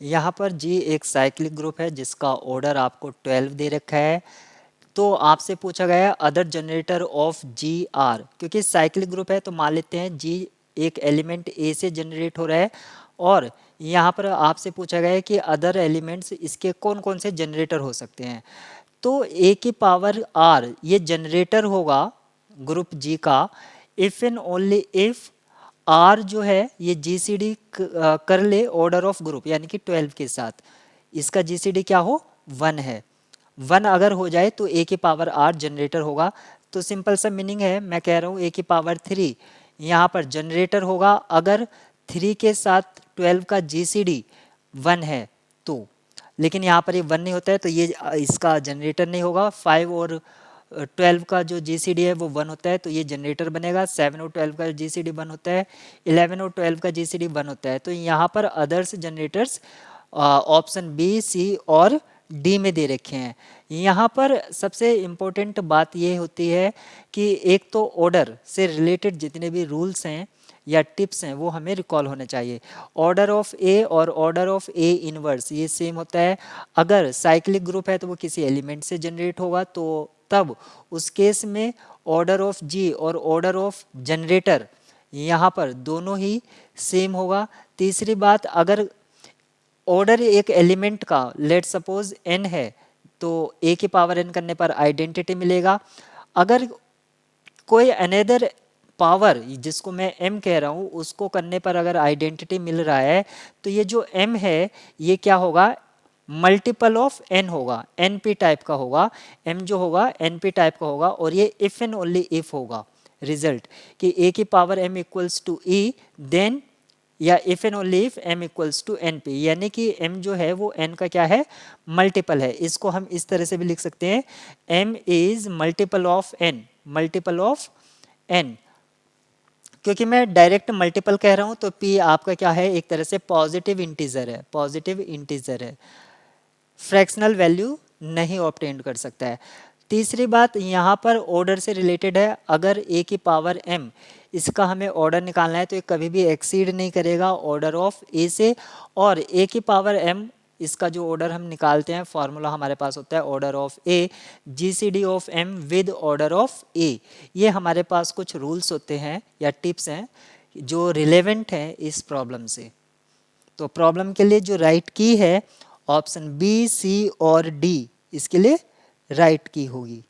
यहाँ पर जी एक साइक्लिक ग्रुप है जिसका ऑर्डर आपको 12 दे रखा है। तो आपसे पूछा गया है other generator of G R, क्योंकि साइक्लिक ग्रुप है तो मान लेते हैं जी एक एलिमेंट ए से जनरेट हो रहा है, और यहाँ पर आपसे पूछा गया है कि अदर एलिमेंट्स इसके कौन कौन से जनरेटर हो सकते हैं। तो ए की पावर आर ये जनरेटर होगा ग्रुप जी का, if and only if R जो है ये जीसीडी कर ले ऑर्डर ऑफ ग्रुप यानी कि 12 के साथ, इसका जीसीडी क्या हो 1 है। 1 अगर हो जाए तो ए की पावर आर जनरेटर होगा। तो सिंपल सा मीनिंग है, मैं कह रहा हूँ ए की पावर 3 यहाँ पर जनरेटर होगा अगर 3 के साथ 12 का जीसीडी 1 है तो। लेकिन यहाँ पर ये 1 नहीं होता है तो ये इसका जनरेटर नहीं होगा। 5 और 12 का जो जीसीडी है वो 1 होता है तो ये जनरेटर बनेगा। 7 और 12 का जीसीडी 1 होता है। 11 और 12 का जीसीडी 1 होता है। तो यहाँ पर अदर्स जनरेटर्स ऑप्शन बी, सी और डी में दे रखे हैं। यहाँ पर सबसे इम्पोर्टेंट बात ये होती है कि एक तो ऑर्डर से रिलेटेड जितने भी रूल्स हैं या टिप्स हैं वो हमें रिकॉल होने चाहिए। ऑर्डर ऑफ ए और ऑर्डर ऑफ ए इनवर्स ये सेम होता है। अगर साइक्लिक ग्रुप है तो वो किसी एलिमेंट से जनरेट होगा, तो तब उस केस में ऑर्डर ऑफ जी और ऑर्डर ऑफ जनरेटर यहाँ पर दोनों ही सेम होगा। तीसरी बात, अगर ऑर्डर एक एलिमेंट का लेट सपोज n है तो a की पावर n करने पर आइडेंटिटी मिलेगा। अगर कोई अनदर पावर जिसको मैं m कह रहा हूँ उसको करने पर अगर आइडेंटिटी मिल रहा है तो ये जो m है ये क्या होगा, मल्टीपल ऑफ n होगा, np टाइप का होगा। m जो होगा np टाइप का होगा और ये इफ एंड ओनली इफ होगा रिजल्ट कि a की power m equals to e then या if and only if m equals to N P, यानी कि m जो है वो n का क्या है मल्टीपल है। इसको हम इस तरह से भी लिख सकते हैं m is multiple of n, multiple of n। क्योंकि मैं डायरेक्ट मल्टीपल कह रहा हूँ तो p आपका क्या है एक तरह से पॉजिटिव इंटीजर है, पॉजिटिव इंटीजर है, फ्रैक्शनल वैल्यू नहीं ऑब्टेन कर सकता है। तीसरी बात यहाँ पर ऑर्डर से रिलेटेड है, अगर a की पावर m इसका हमें ऑर्डर निकालना है तो ये कभी भी एक्सीड नहीं करेगा ऑर्डर ऑफ a से, और a की पावर m इसका जो ऑर्डर हम निकालते हैं फॉर्मूला हमारे पास होता है order of a GCD of m with order of a। ये हमारे पास कुछ रूल्स होते हैं या टिप्स हैं जो रिलेवेंट हैं इस प्रॉब्लम से। तो प्रॉब्लम के लिए जो राइट की है ऑप्शन बी, सी और डी इसके लिए राइट की होगी।